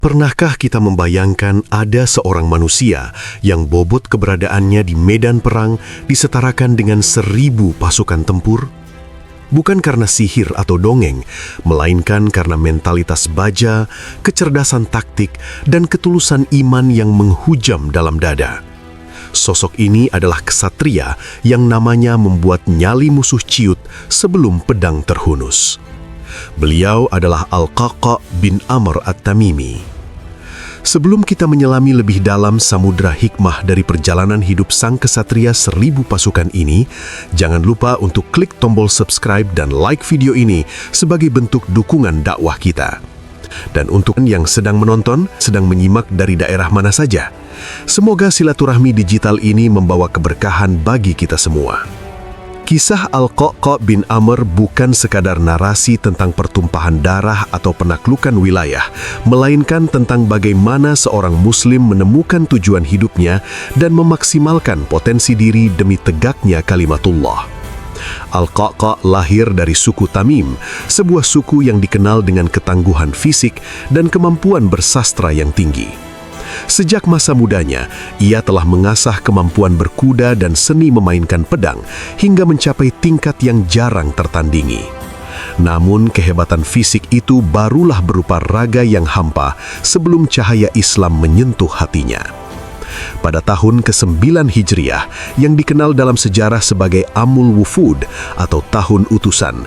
Pernahkah kita membayangkan ada seorang manusia yang bobot keberadaannya di medan perang disetarakan dengan 1000 pasukan tempur? Bukan karena sihir atau dongeng, melainkan karena mentalitas baja, kecerdasan taktik, dan ketulusan iman yang menghujam dalam dada. Sosok ini adalah ksatria yang namanya membuat nyali musuh ciut sebelum pedang terhunus. Beliau adalah Al-Qaqa bin Amr At-Tamimi. Sebelum kita menyelami lebih dalam samudra hikmah dari perjalanan hidup sang ksatria 1000 pasukan ini, jangan lupa untuk klik tombol subscribe dan like video ini sebagai bentuk dukungan dakwah kita. Dan untuk yang sedang menonton, sedang menyimak dari daerah mana saja, semoga silaturahmi digital ini membawa keberkahan bagi kita semua. Kisah Al-Qaqa bin Amr bukan sekadar narasi tentang pertumpahan darah atau penaklukan wilayah, melainkan tentang bagaimana seorang muslim menemukan tujuan hidupnya dan memaksimalkan potensi diri demi tegaknya kalimatullah. Al-Qaqa lahir dari suku Tamim, sebuah suku yang dikenal dengan ketangguhan fisik dan kemampuan bersastra yang tinggi. Sejak masa mudanya, ia telah mengasah kemampuan berkuda dan seni memainkan pedang hingga mencapai tingkat yang jarang tertandingi. Namun kehebatan fisik itu barulah berupa raga yang hampa sebelum cahaya Islam menyentuh hatinya. Pada tahun ke-9 Hijriah, yang dikenal dalam sejarah sebagai Amul Wufud atau Tahun Utusan,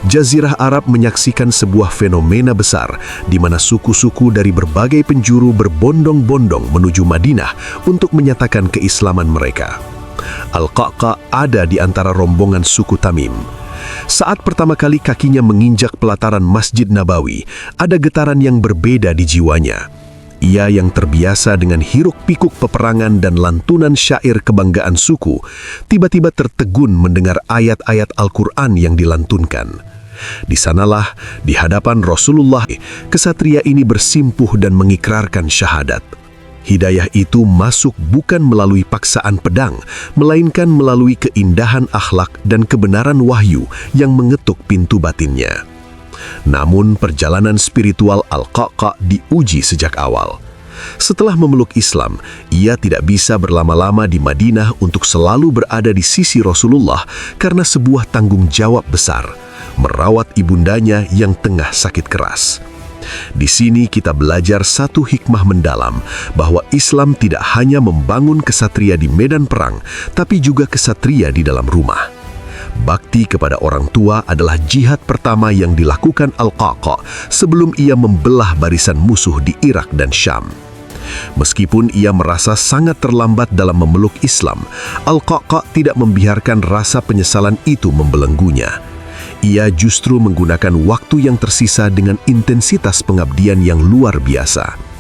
Jazirah Arab menyaksikan sebuah fenomena besar di mana suku-suku dari berbagai penjuru berbondong-bondong menuju Madinah untuk menyatakan keislaman mereka. Al-Qaqa ada di antara rombongan suku Tamim. Saat pertama kali kakinya menginjak pelataran Masjid Nabawi, ada getaran yang berbeda di jiwanya. Ia yang terbiasa dengan hiruk-pikuk peperangan dan lantunan syair kebanggaan suku, tiba-tiba tertegun mendengar ayat-ayat Al-Quran yang dilantunkan. Di sanalah, di hadapan Rasulullah, ksatria ini bersimpuh dan mengikrarkan syahadat. Hidayah itu masuk bukan melalui paksaan pedang, melainkan melalui keindahan akhlak dan kebenaran wahyu yang mengetuk pintu batinnya. Namun perjalanan spiritual Al-Qaqa diuji sejak awal. Setelah memeluk Islam, ia tidak bisa berlama-lama di Madinah untuk selalu berada di sisi Rasulullah karena sebuah tanggung jawab besar, merawat ibundanya yang tengah sakit keras. Di sini kita belajar satu hikmah mendalam, bahwa Islam tidak hanya membangun ksatria di medan perang, tapi juga ksatria di dalam rumah. Bakti kepada orang tua adalah jihad pertama yang dilakukan Al-Qaqa sebelum ia membelah barisan musuh di Irak dan Syam. Meskipun ia merasa sangat terlambat dalam memeluk Islam, Al-Qaqa tidak membiarkan rasa penyesalan itu membelenggunya. Ia justru menggunakan waktu yang tersisa dengan intensitas pengabdian yang luar biasa.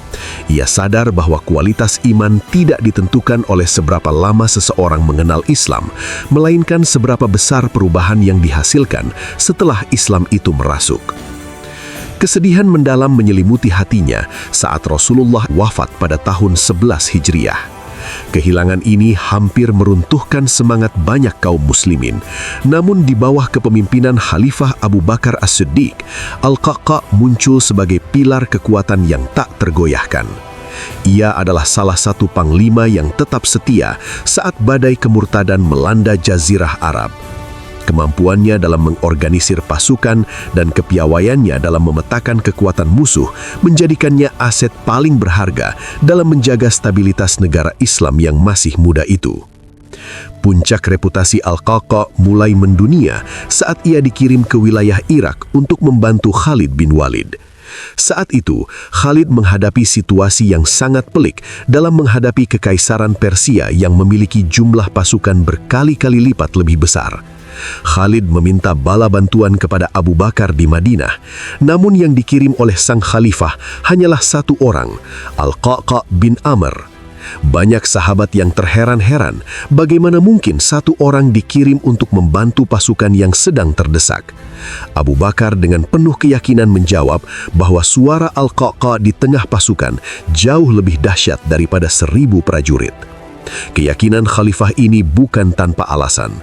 Ia sadar bahwa kualitas iman tidak ditentukan oleh seberapa lama seseorang mengenal Islam, melainkan seberapa besar perubahan yang dihasilkan setelah Islam itu merasuk. Kesedihan mendalam menyelimuti hatinya saat Rasulullah wafat pada tahun 11 Hijriah. Kehilangan ini hampir meruntuhkan semangat banyak kaum muslimin. Namun di bawah kepemimpinan Khalifah Abu Bakar As-Siddiq, Al-Qaqa muncul sebagai pilar kekuatan yang tak tergoyahkan. Ia adalah salah satu panglima yang tetap setia saat badai kemurtadan melanda Jazirah Arab. Kemampuannya dalam mengorganisir pasukan dan kepiawaiannya dalam memetakan kekuatan musuh menjadikannya aset paling berharga dalam menjaga stabilitas negara Islam yang masih muda itu. Puncak reputasi Al-Qaqa mulai mendunia saat ia dikirim ke wilayah Irak untuk membantu Khalid bin Walid. Saat itu, Khalid menghadapi situasi yang sangat pelik dalam menghadapi kekaisaran Persia yang memiliki jumlah pasukan berkali-kali lipat lebih besar. Khalid meminta bala bantuan kepada Abu Bakar di Madinah, namun yang dikirim oleh sang khalifah hanyalah satu orang, Al-Qaqa bin Amr. Banyak sahabat yang terheran-heran bagaimana mungkin satu orang dikirim untuk membantu pasukan yang sedang terdesak. Abu Bakar dengan penuh keyakinan menjawab bahwa suara Al-Qaqa di tengah pasukan jauh lebih dahsyat daripada 1000 prajurit. Keyakinan khalifah ini bukan tanpa alasan.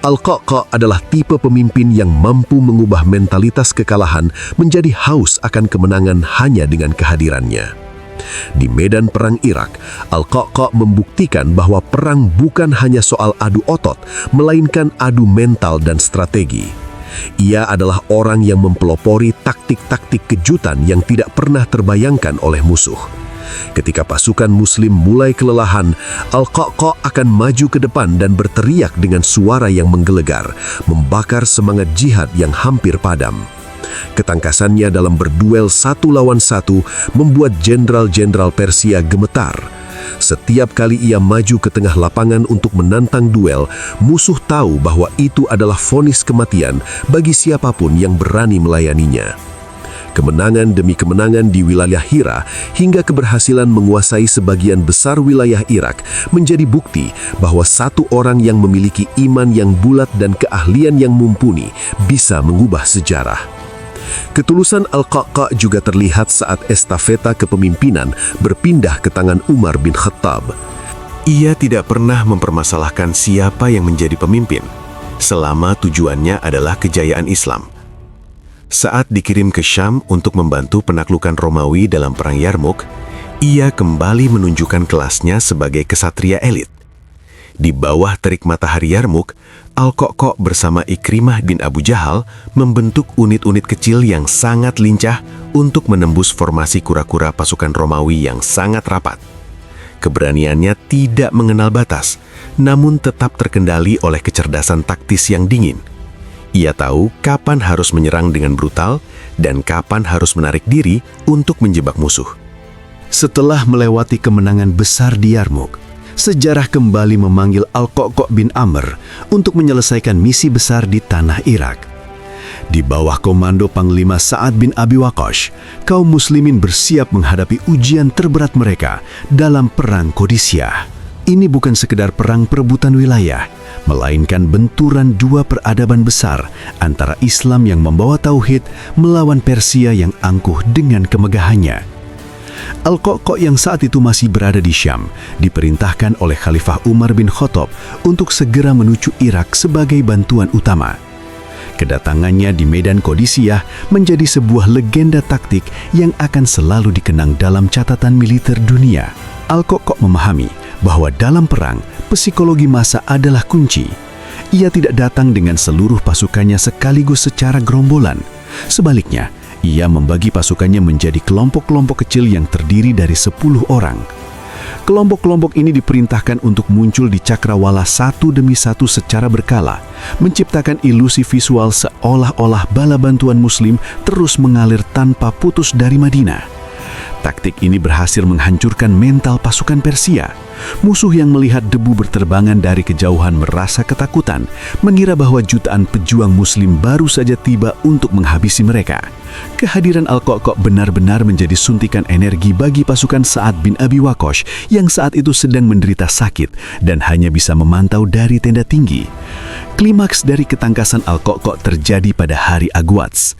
Al-Qaqa adalah tipe pemimpin yang mampu mengubah mentalitas kekalahan menjadi haus akan kemenangan hanya dengan kehadirannya. Di medan perang Irak, Al-Qa'qa' membuktikan bahwa perang bukan hanya soal adu otot, melainkan adu mental dan strategi. Ia adalah orang yang mempelopori taktik-taktik kejutan yang tidak pernah terbayangkan oleh musuh. Ketika pasukan Muslim mulai kelelahan, Al-Qa'qa' akan maju ke depan dan berteriak dengan suara yang menggelegar, membakar semangat jihad yang hampir padam. Ketangkasannya dalam berduel satu lawan satu membuat jenderal-jenderal Persia gemetar. Setiap kali ia maju ke tengah lapangan untuk menantang duel, musuh tahu bahwa itu adalah vonis kematian bagi siapapun yang berani melayaninya. Kemenangan demi kemenangan di wilayah Hira hingga keberhasilan menguasai sebagian besar wilayah Irak menjadi bukti bahwa satu orang yang memiliki iman yang bulat dan keahlian yang mumpuni bisa mengubah sejarah. Ketulusan Al-Qa'qa' juga terlihat saat estafeta kepemimpinan berpindah ke tangan Umar bin Khattab. Ia tidak pernah mempermasalahkan siapa yang menjadi pemimpin, selama tujuannya adalah kejayaan Islam. Saat dikirim ke Syam untuk membantu penaklukan Romawi dalam Perang Yarmuk, ia kembali menunjukkan kelasnya sebagai kesatria elit. Di bawah terik matahari Yarmuk, Al-Qa'qa' bersama Ikrimah bin Abu Jahal membentuk unit-unit kecil yang sangat lincah untuk menembus formasi kura-kura pasukan Romawi yang sangat rapat. Keberaniannya tidak mengenal batas, namun tetap terkendali oleh kecerdasan taktis yang dingin. Ia tahu kapan harus menyerang dengan brutal dan kapan harus menarik diri untuk menjebak musuh. Setelah melewati kemenangan besar di Yarmuk, sejarah kembali memanggil Al-Qa'qa' bin Amr untuk menyelesaikan misi besar di tanah Irak. Di bawah komando Panglima Sa'ad bin Abi Waqqas, kaum muslimin bersiap menghadapi ujian terberat mereka dalam Perang Qadisiyah. Ini bukan sekedar perang perebutan wilayah, melainkan benturan dua peradaban besar antara Islam yang membawa tauhid melawan Persia yang angkuh dengan kemegahannya. Al-Qa'qa' yang saat itu masih berada di Syam diperintahkan oleh Khalifah Umar bin Khattab untuk segera menuju Irak sebagai bantuan utama. Kedatangannya di medan Qadisiyah menjadi sebuah legenda taktik yang akan selalu dikenang dalam catatan militer dunia. Al-Qa'qa' memahami bahwa dalam perang, psikologi massa adalah kunci. Ia tidak datang dengan seluruh pasukannya sekaligus secara gerombolan. Sebaliknya, ia membagi pasukannya menjadi kelompok-kelompok kecil yang terdiri dari 10 orang. Kelompok-kelompok ini diperintahkan untuk muncul di cakrawala satu demi satu secara berkala, menciptakan ilusi visual seolah-olah bala bantuan Muslim terus mengalir tanpa putus dari Madinah. Taktik ini berhasil menghancurkan mental pasukan Persia. Musuh yang melihat debu berterbangan dari kejauhan merasa ketakutan, mengira bahwa jutaan pejuang Muslim baru saja tiba untuk menghabisi mereka. Kehadiran Al-Qa'qa' benar-benar menjadi suntikan energi bagi pasukan Sa'ad bin Abi Waqqas yang saat itu sedang menderita sakit dan hanya bisa memantau dari tenda tinggi. Klimaks dari ketangkasan Al-Qa'qa' terjadi pada hari Agwats.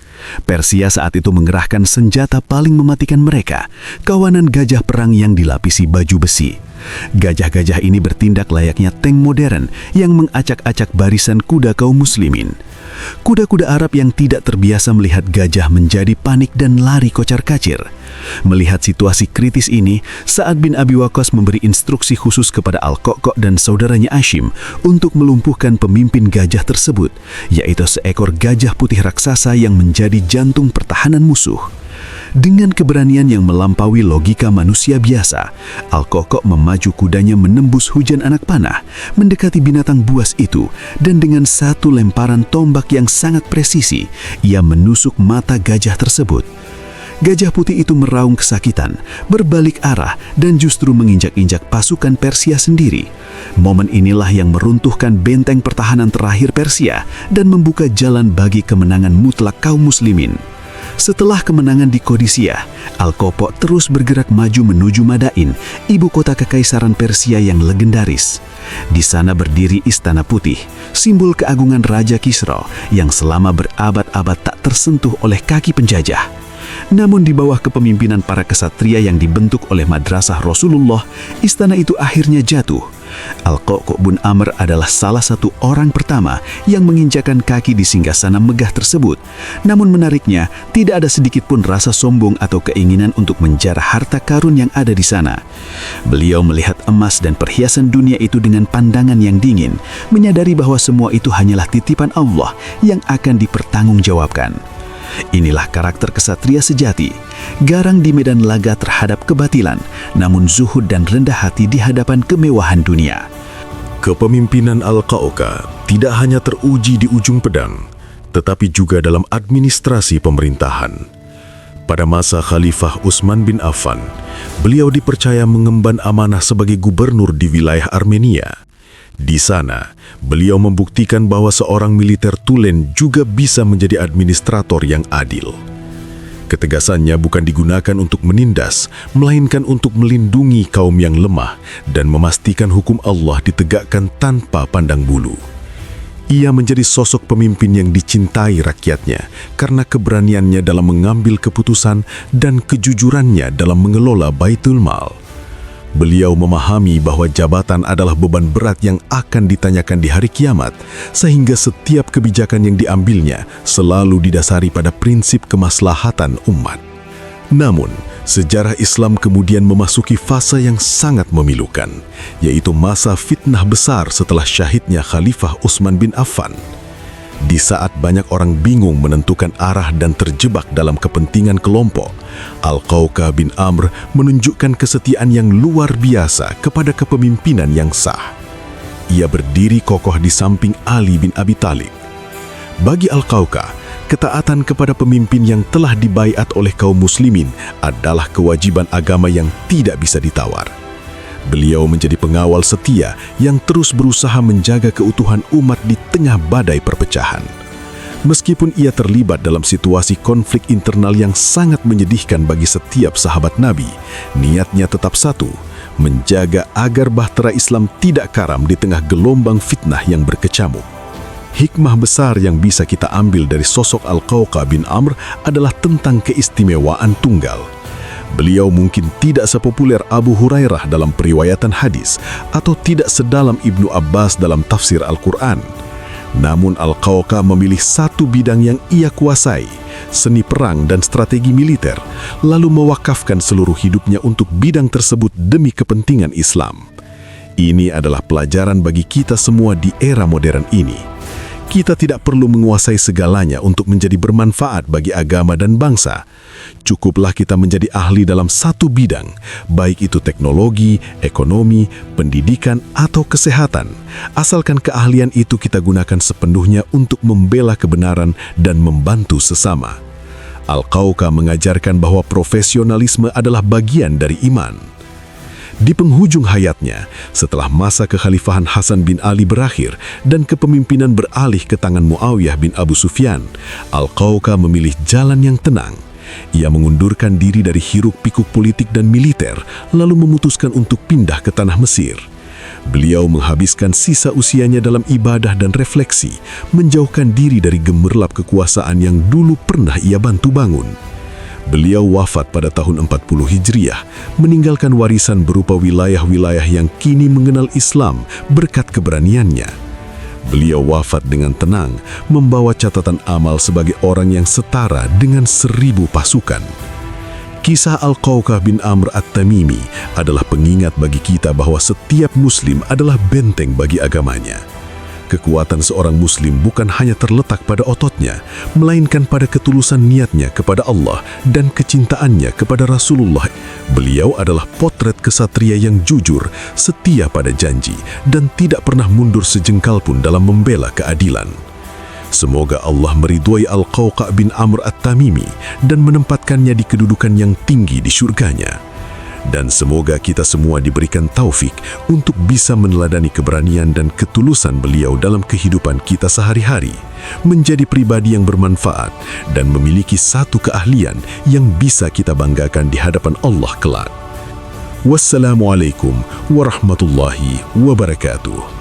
Persia saat itu mengerahkan senjata paling mematikan mereka, kawanan gajah perang yang dilapisi baju besi. Gajah-gajah ini bertindak layaknya tank modern yang mengacak-acak barisan kuda kaum muslimin. Kuda-kuda Arab yang tidak terbiasa melihat gajah menjadi panik dan lari kocar-kacir. Melihat situasi kritis ini, Sa'ad bin Abi Waqqas memberi instruksi khusus kepada Al-Qa'qa' dan saudaranya Hashim untuk melumpuhkan pemimpin gajah tersebut, yaitu seekor gajah putih raksasa yang menjadi jantung pertahanan musuh. Dengan keberanian yang melampaui logika manusia biasa, Al-Qa'qa' memaju kudanya menembus hujan anak panah, mendekati binatang buas itu, dan dengan satu lemparan tombak yang sangat presisi, ia menusuk mata gajah tersebut. Gajah putih itu meraung kesakitan, berbalik arah, dan justru menginjak-injak pasukan Persia sendiri. Momen inilah yang meruntuhkan benteng pertahanan terakhir Persia dan membuka jalan bagi kemenangan mutlak kaum muslimin. Setelah kemenangan di Qadisiyah, Al-Qa'qa' terus bergerak maju menuju Madain, ibu kota kekaisaran Persia yang legendaris. Di sana berdiri Istana Putih, simbol keagungan Raja Kisra yang selama berabad-abad tak tersentuh oleh kaki penjajah. Namun di bawah kepemimpinan para kesatria yang dibentuk oleh madrasah Rasulullah, istana itu akhirnya jatuh. Al-Qa'qa' bin Amr adalah salah satu orang pertama yang menginjakan kaki di singgasana megah tersebut. Namun menariknya, tidak ada sedikit pun rasa sombong atau keinginan untuk menjarah harta karun yang ada di sana. Beliau melihat emas dan perhiasan dunia itu dengan pandangan yang dingin, menyadari bahwa semua itu hanyalah titipan Allah yang akan dipertanggungjawabkan. Inilah karakter kesatria sejati, garang di medan laga terhadap kebatilan, namun zuhud dan rendah hati di hadapan kemewahan dunia. Kepemimpinan Al-Qa'qa' tidak hanya teruji di ujung pedang, tetapi juga dalam administrasi pemerintahan. Pada masa Khalifah Utsman bin Affan, beliau dipercaya mengemban amanah sebagai gubernur di wilayah Armenia. Di sana, beliau membuktikan bahwa seorang militer tulen juga bisa menjadi administrator yang adil. Ketegasannya bukan digunakan untuk menindas, melainkan untuk melindungi kaum yang lemah dan memastikan hukum Allah ditegakkan tanpa pandang bulu. Ia menjadi sosok pemimpin yang dicintai rakyatnya karena keberaniannya dalam mengambil keputusan dan kejujurannya dalam mengelola Baitul Mal. Beliau memahami bahwa jabatan adalah beban berat yang akan ditanyakan di hari kiamat, sehingga setiap kebijakan yang diambilnya selalu didasari pada prinsip kemaslahatan umat. Namun, sejarah Islam kemudian memasuki fase yang sangat memilukan, yaitu masa fitnah besar setelah syahidnya Khalifah Utsman bin Affan. Di saat banyak orang bingung menentukan arah dan terjebak dalam kepentingan kelompok, Al-Qa'qa' bin Amr menunjukkan kesetiaan yang luar biasa kepada kepemimpinan yang sah. Ia berdiri kokoh di samping Ali bin Abi Thalib. Bagi Al-Qa'qa', ketaatan kepada pemimpin yang telah dibaiat oleh kaum muslimin adalah kewajiban agama yang tidak bisa ditawar. Beliau menjadi pengawal setia yang terus berusaha menjaga keutuhan umat di tengah badai perpecahan. Meskipun ia terlibat dalam situasi konflik internal yang sangat menyedihkan bagi setiap sahabat Nabi, niatnya tetap satu, menjaga agar bahtera Islam tidak karam di tengah gelombang fitnah yang berkecamuk. Hikmah besar yang bisa kita ambil dari sosok Al-Qa'qa' bin Amr adalah tentang keistimewaan tunggal. Beliau mungkin tidak sepopuler Abu Hurairah dalam periwayatan hadis atau tidak sedalam Ibnu Abbas dalam tafsir Al-Quran. Namun Al-Qa'qa' memilih satu bidang yang ia kuasai, seni perang dan strategi militer, lalu mewakafkan seluruh hidupnya untuk bidang tersebut demi kepentingan Islam. Ini adalah pelajaran bagi kita semua di era modern ini. Kita tidak perlu menguasai segalanya untuk menjadi bermanfaat bagi agama dan bangsa. Cukuplah kita menjadi ahli dalam satu bidang, baik itu teknologi, ekonomi, pendidikan, atau kesehatan. Asalkan keahlian itu kita gunakan sepenuhnya untuk membela kebenaran dan membantu sesama. Al-Qa'qa' mengajarkan bahwa profesionalisme adalah bagian dari iman. Di penghujung hayatnya, setelah masa kekhalifahan Hasan bin Ali berakhir dan kepemimpinan beralih ke tangan Muawiyah bin Abu Sufyan, Al-Qa'qa' memilih jalan yang tenang. Ia mengundurkan diri dari hiruk-pikuk politik dan militer, lalu memutuskan untuk pindah ke tanah Mesir. Beliau menghabiskan sisa usianya dalam ibadah dan refleksi, menjauhkan diri dari gemerlap kekuasaan yang dulu pernah ia bantu bangun. Beliau wafat pada tahun 40 Hijriah, meninggalkan warisan berupa wilayah-wilayah yang kini mengenal Islam berkat keberaniannya. Beliau wafat dengan tenang, membawa catatan amal sebagai orang yang setara dengan 1000 pasukan. Kisah Al-Qa'qa' bin Amr At-Tamimi adalah pengingat bagi kita bahwa setiap Muslim adalah benteng bagi agamanya. Kekuatan seorang Muslim bukan hanya terletak pada ototnya, melainkan pada ketulusan niatnya kepada Allah dan kecintaannya kepada Rasulullah. Beliau adalah potret kesatria yang jujur, setia pada janji, dan tidak pernah mundur sejengkal pun dalam membela keadilan. Semoga Allah meridhoi Al-Qa'qa' bin Amr At-Tamimi dan menempatkannya di kedudukan yang tinggi di surganya. Dan semoga kita semua diberikan taufik untuk bisa meneladani keberanian dan ketulusan beliau dalam kehidupan kita sehari-hari, menjadi pribadi yang bermanfaat dan memiliki satu keahlian yang bisa kita banggakan di hadapan Allah kelak. Wassalamualaikum warahmatullahi wabarakatuh.